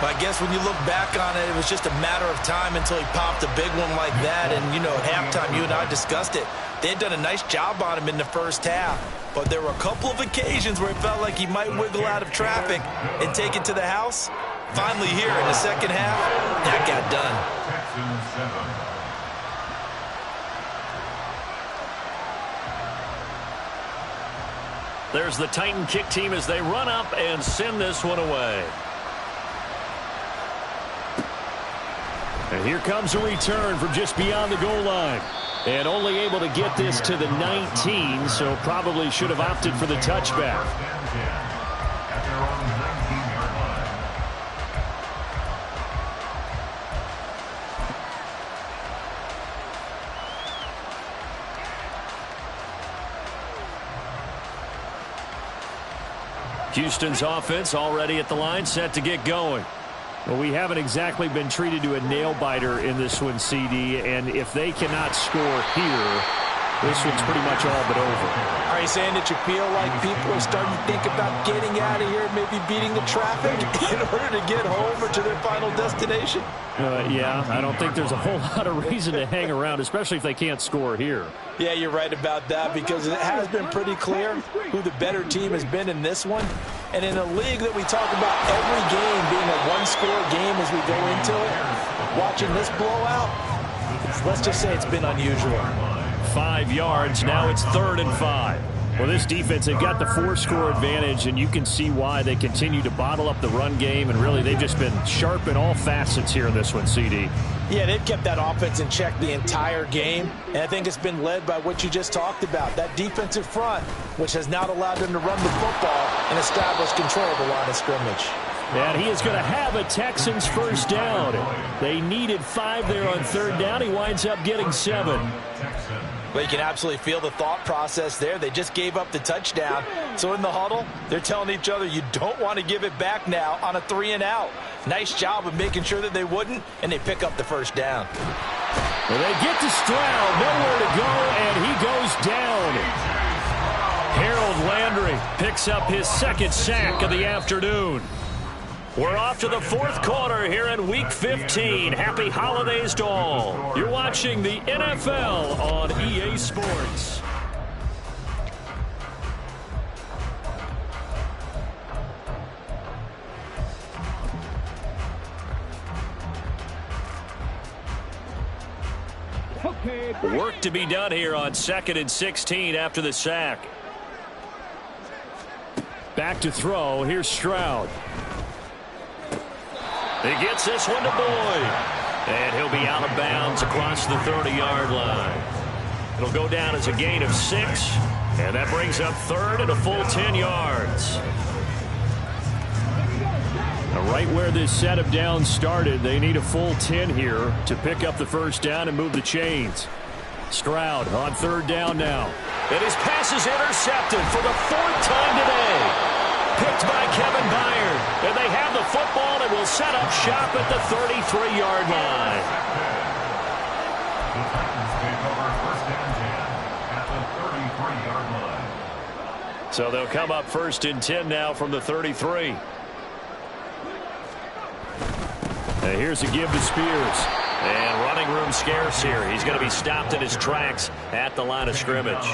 Speaker 2: I guess when you look back on it, it was just a matter of time until he popped a big one like that. And, you know, at halftime, you and I discussed it. They had done a nice job on him in the first half. But there were a couple of occasions where it felt like he might wiggle out of traffic and take it to the house. Finally here in the second half, that got done.
Speaker 1: There's the Titan kick team as they run up and send this one away. And here comes a return from just beyond the goal line. And only able to get this to the 19, so probably should have opted for the touchback. Houston's offense already at the line, set to get going. Well, we haven't exactly been treated to a nail-biter in this one, CD, and if they cannot score here, this one's pretty much all but over.
Speaker 2: Are you saying that you feel like people are starting to think about getting out of here, maybe beating the traffic in order to get home or to their final destination?
Speaker 1: Yeah, I don't think there's a whole lot of reason to hang around, especially if they can't score here.
Speaker 2: Yeah, you're right about that, because it has been pretty clear who the better team has been in this one. And in a league that we talk about every game being a one-score game as we go into it, watching this blowout, let's just say it's been unusual.
Speaker 1: 5 yards. Now it's 3rd and 5. Well, this defense, they've got the 4-score advantage, and you can see why they continue to bottle up the run game, and really they've just been sharp in all facets here in this one, CD.
Speaker 2: Yeah, they've kept that offense in check the entire game, and I think it's been led by what you just talked about, that defensive front, which has not allowed them to run the football and establish control of the line of scrimmage.
Speaker 1: And he is going to have a Texans first down. They needed 5 there on 3rd down. He winds up getting 7.
Speaker 2: But you can absolutely feel the thought process there. They just gave up the touchdown. So in the huddle, they're telling each other, you don't want to give it back now on a 3-and-out. Nice job of making sure that they wouldn't, and they pick up the first down.
Speaker 1: Well, they get to Stroud, nowhere to go, and he goes down. Harold Landry picks up his 2nd sack of the afternoon. We're off to the 4th quarter here in Week 15. Happy holidays to all. You're watching the NFL on EA Sports. Work to be done here on 2nd and 16 after the sack. Back to throw. Here's Stroud. He gets this one to Boyd. And he'll be out of bounds across the 30-yard line. It'll go down as a gain of 6. And that brings up 3rd and a full 10 yards. Now, right where this set of downs started, they need a full 10 here to pick up the first down and move the chains. Stroud on 3rd down now. And his pass is intercepted for the 4th time today. Picked by Kevin Byard. And they have the football and will set up shop at the 33-yard line.
Speaker 3: The Titans take over 1st and 10 at the 33-yard line.
Speaker 1: So they'll come up 1st and 10 now from the 33. And here's a give to Spears. And running room scarce here. He's going to be stopped in his tracks at the line of scrimmage.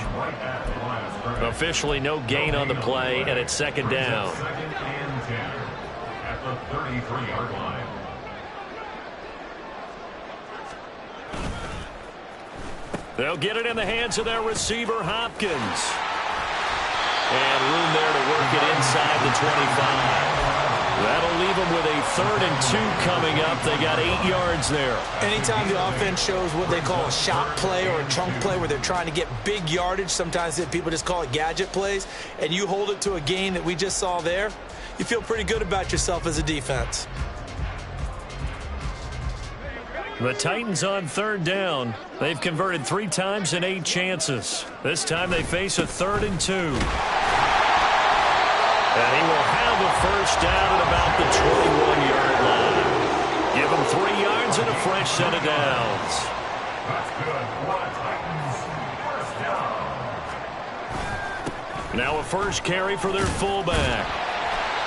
Speaker 1: Officially no gain on the play, and it's 2nd down.
Speaker 3: 2nd and 10 at the 33-yard line.
Speaker 1: They'll get it in the hands of their receiver, Hopkins. And room there to work it inside the 25. That'll leave them with a 3rd and 2 coming up. They got 8 yards there.
Speaker 2: Anytime the offense shows what they call a shot play or a chunk play where they're trying to get big yardage, sometimes people just call it gadget plays, and you hold it to a gain that we just saw there, you feel pretty good about yourself as a defense.
Speaker 1: The Titans on 3rd down. They've converted 3 times in 8 chances. This time they face a 3rd and 2. And he will have a first down at about the 21-yard line. Give him 3 yards and a fresh set of downs.
Speaker 3: That's good for the Titans. First down.
Speaker 1: Now a first carry for their fullback.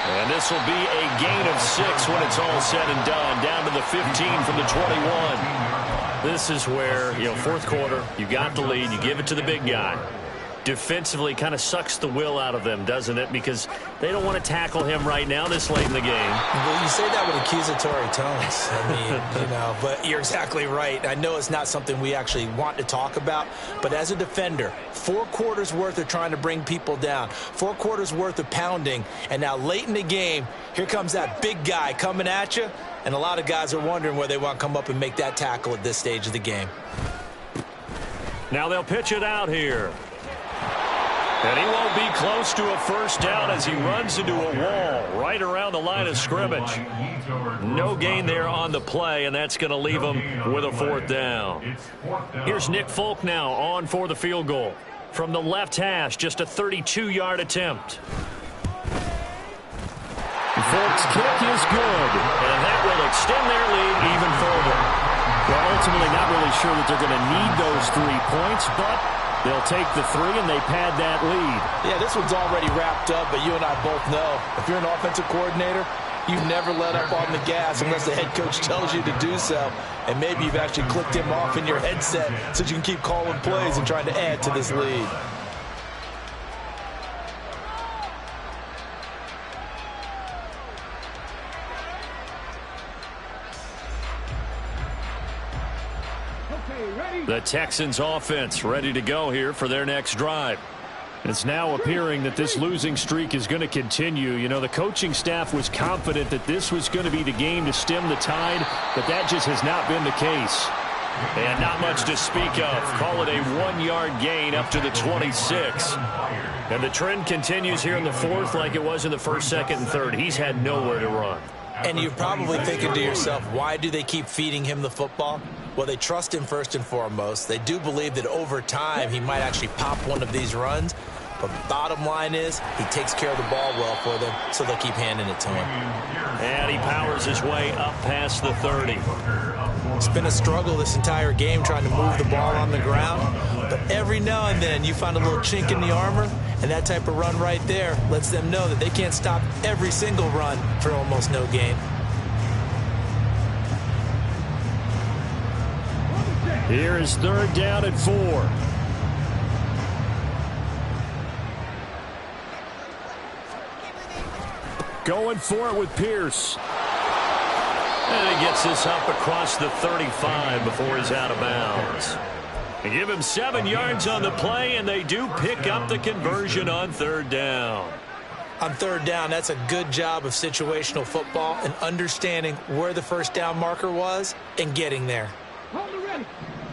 Speaker 1: And this will be a gain of 6 when it's all said and done. Down to the 15 from the 21. This is where, 4th quarter, you got the lead, you give it to the big guy. Defensively kind of sucks the will out of them, doesn't it? Because they don't want to tackle him right now this late in the game.
Speaker 2: Well, you say that with accusatory tones. I mean, but you're exactly right. I know it's not something we actually want to talk about, but as a defender, 4 quarters worth of trying to bring people down, 4 quarters worth of pounding, and now late in the game, here comes that big guy coming at you, and a lot of guys are wondering where they want to come up and make that tackle at this stage of the game.
Speaker 1: Now they'll pitch it out here. And he won't be close to a first down as he runs into a wall right around the line of scrimmage. No gain there on the play, and that's going to leave him with a 4th down. Here's Nick Folk now on for the field goal. From the left hash, just a 32-yard attempt. Folk's kick is good, and that will extend their lead even further. Well, ultimately not really sure that they're going to need those 3 points, but they'll take the 3 and they pad that lead.
Speaker 2: Yeah, this one's already wrapped up, but you and I both know if you're an offensive coordinator, you never let up on the gas unless the head coach tells you to do so. And maybe you've actually clicked him off in your headset so you can keep calling plays and trying to add to this lead.
Speaker 1: Texans offense ready to go here for their next drive. It's now appearing that this losing streak is going to continue. You know, the coaching staff was confident that this was going to be the game to stem the tide, but that just has not been the case. And not much to speak of. Call it a 1-yard gain up to the 26. And the trend continues here in the fourth like it was in the first, second, and third. He's had nowhere to run.
Speaker 2: And you're probably thinking to yourself, why do they keep feeding him the football? Well, they trust him first and foremost. They do believe that over time he might actually pop one of these runs. But bottom line is he takes care of the ball well for them, so they'll keep handing it to him.
Speaker 1: And he powers his way up past the 30.
Speaker 2: It's been a struggle this entire game trying to move the ball on the ground. But every now and then you find a little chink in the armor, and that type of run right there lets them know that they can't stop every single run for almost no gain.
Speaker 1: Here is 3rd down and 4. Going for it with Pierce. And he gets this up across the 35 before he's out of bounds. They give him 7 yards on the play, and they do pick up the conversion on 3rd down.
Speaker 2: On 3rd down, that's a good job of situational football and understanding where the first down marker was and getting there.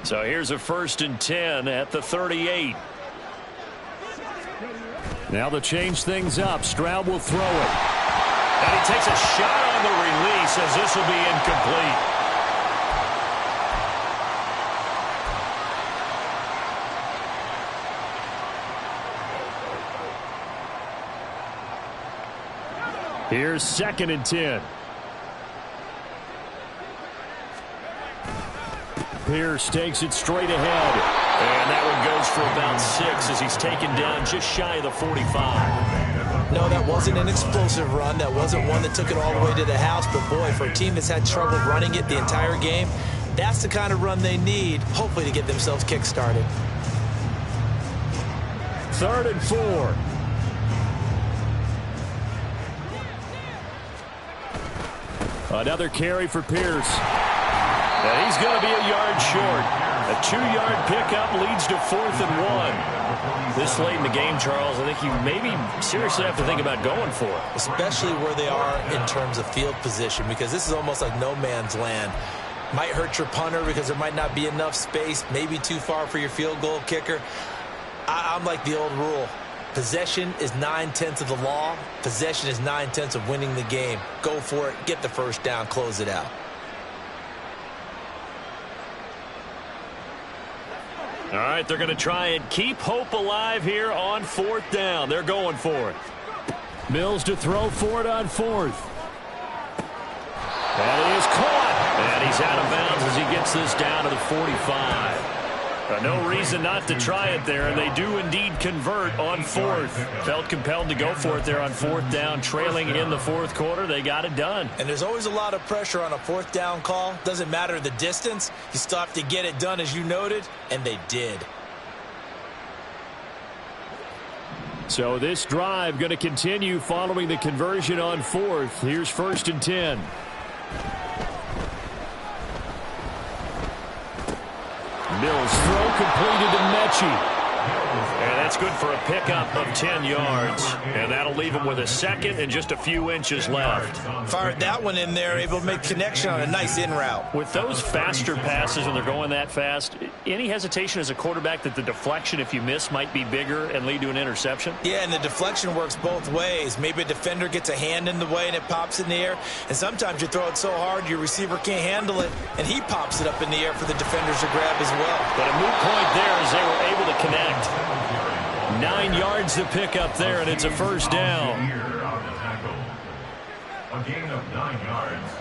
Speaker 1: So here's a 1st and 10 at the 38. Now to change things up, Stroud will throw it. And he takes a shot on the release as this will be incomplete. Here's 2nd and 10. Pierce takes it straight ahead. And that one goes for about 6 as he's taken down just shy of the 45.
Speaker 2: No, that wasn't an explosive run. That wasn't one that took it all the way to the house. But, boy, for a team that's had trouble running it the entire game, that's the kind of run they need, hopefully, to get themselves kick-started.
Speaker 1: 3rd and 4. Another carry for Pierce. And he's going to be a yard short. A 2-yard pickup leads to 4th and 1. This late in the game, Charles, I think you maybe seriously have to think about going for it.
Speaker 2: Especially where they are in terms of field position, because this is almost like no man's land. Might hurt your punter because there might not be enough space, maybe too far for your field goal kicker. I'm like the old rule. Possession is 9/10 of the law. Possession is 9/10 of winning the game. Go for it. Get the first down. Close it out.
Speaker 1: All right, they're going to try and keep hope alive here on 4th down. They're going for it. Mills to throw for it on 4th. And he is caught. And he's out of bounds as he gets this down to the 45. No reason not to try it there, and they do indeed convert on 4th. Felt compelled to go for it there on 4th down, trailing in the 4th quarter. They got it done.
Speaker 2: And there's always a lot of pressure on a 4th down call. Doesn't matter the distance. You still have to get it done, as you noted, and they did.
Speaker 1: So this drive going to continue following the conversion on 4th. Here's 1st and 10. Mills throw completed to Mechie. And that's good for a pickup of 10 yards. And that'll leave him with a 2nd and just a few inches left.
Speaker 2: Fired that one in there, able to make connection on a nice in route.
Speaker 1: With those faster passes when they're going that fast, any hesitation as a quarterback that the deflection, if you miss, might be bigger and lead to an interception?
Speaker 2: Yeah, and the deflection works both ways. Maybe a defender gets a hand in the way and it pops in the air. And sometimes you throw it so hard your receiver can't handle it, and he pops it up in the air for the defenders to grab as well.
Speaker 1: But a moot point there as they were able to connect. 9 yards to pick up there, and it's a 1st down.
Speaker 3: A gain of 9 yards.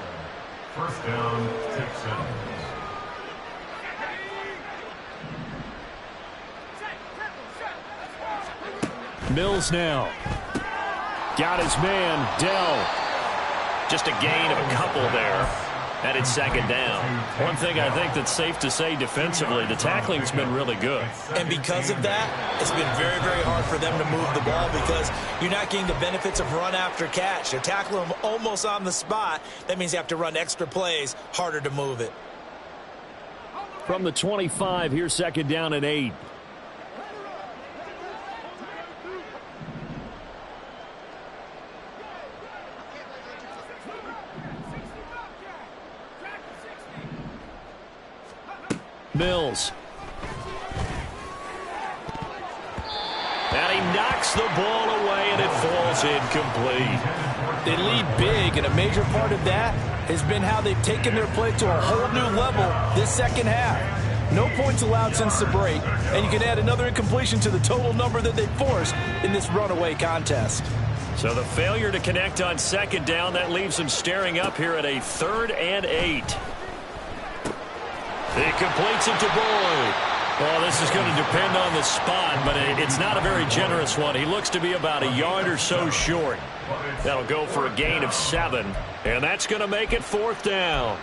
Speaker 3: 1st down, Texans.
Speaker 1: Mills now. Got his man, Dell. Just a gain of a couple there. And it's 2nd down. One thing I think that's safe to say defensively, the tackling's been really good.
Speaker 2: And because of that, it's been very, very hard for them to move the ball because you're not getting the benefits of run after catch. They're tackling them almost on the spot. That means you have to run extra plays, harder to move it.
Speaker 1: From the 25, here's second down and 8. Mills. And he knocks the ball away, and it falls incomplete.
Speaker 2: They lead big, and a major part of that has been how they've taken their play to a whole new level this second half. No points allowed since the break, and you can add another incompletion to the total number that they forced in this runaway contest.
Speaker 1: So the failure to connect on second down, that leaves them staring up here at a 3rd and 8. He completes it to Boyd. Well, this is going to depend on the spot, but it's not a very generous one. He looks to be about a yard or so short. That'll go for a gain of 7, and that's going to make it 4th down.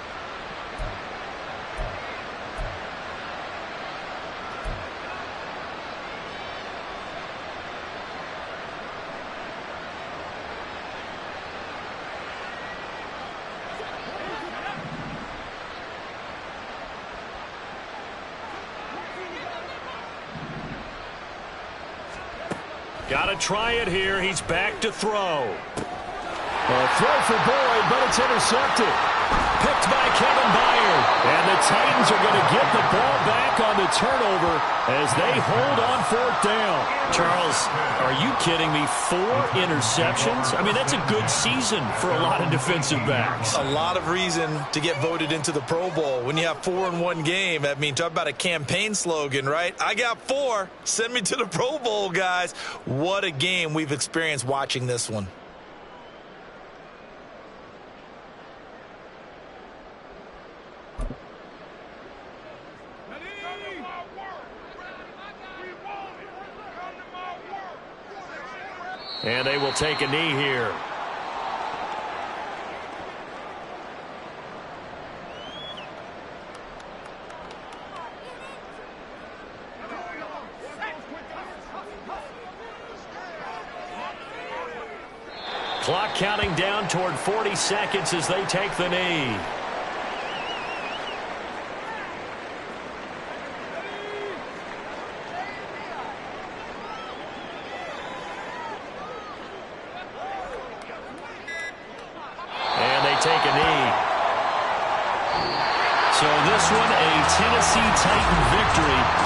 Speaker 1: Got to try it here. He's back to throw. A throw for Boyd, but it's intercepted. Picked by Kevin Byard. And the Titans are going to get the ball back on the turnover as they hold on 4th down. Charles, are you kidding me? 4 interceptions? I mean, that's a good season for a lot of defensive backs.
Speaker 5: A lot of reason to get voted into the Pro Bowl. When you have 4 in one game, I mean, talk about a campaign slogan, right? I got 4. Send me to the Pro Bowl, guys. What a game we've experienced watching this one.
Speaker 1: And they will take a knee here. Clock counting down toward 40 seconds as they take the knee. Take a knee. So this one, a Tennessee Titan victory.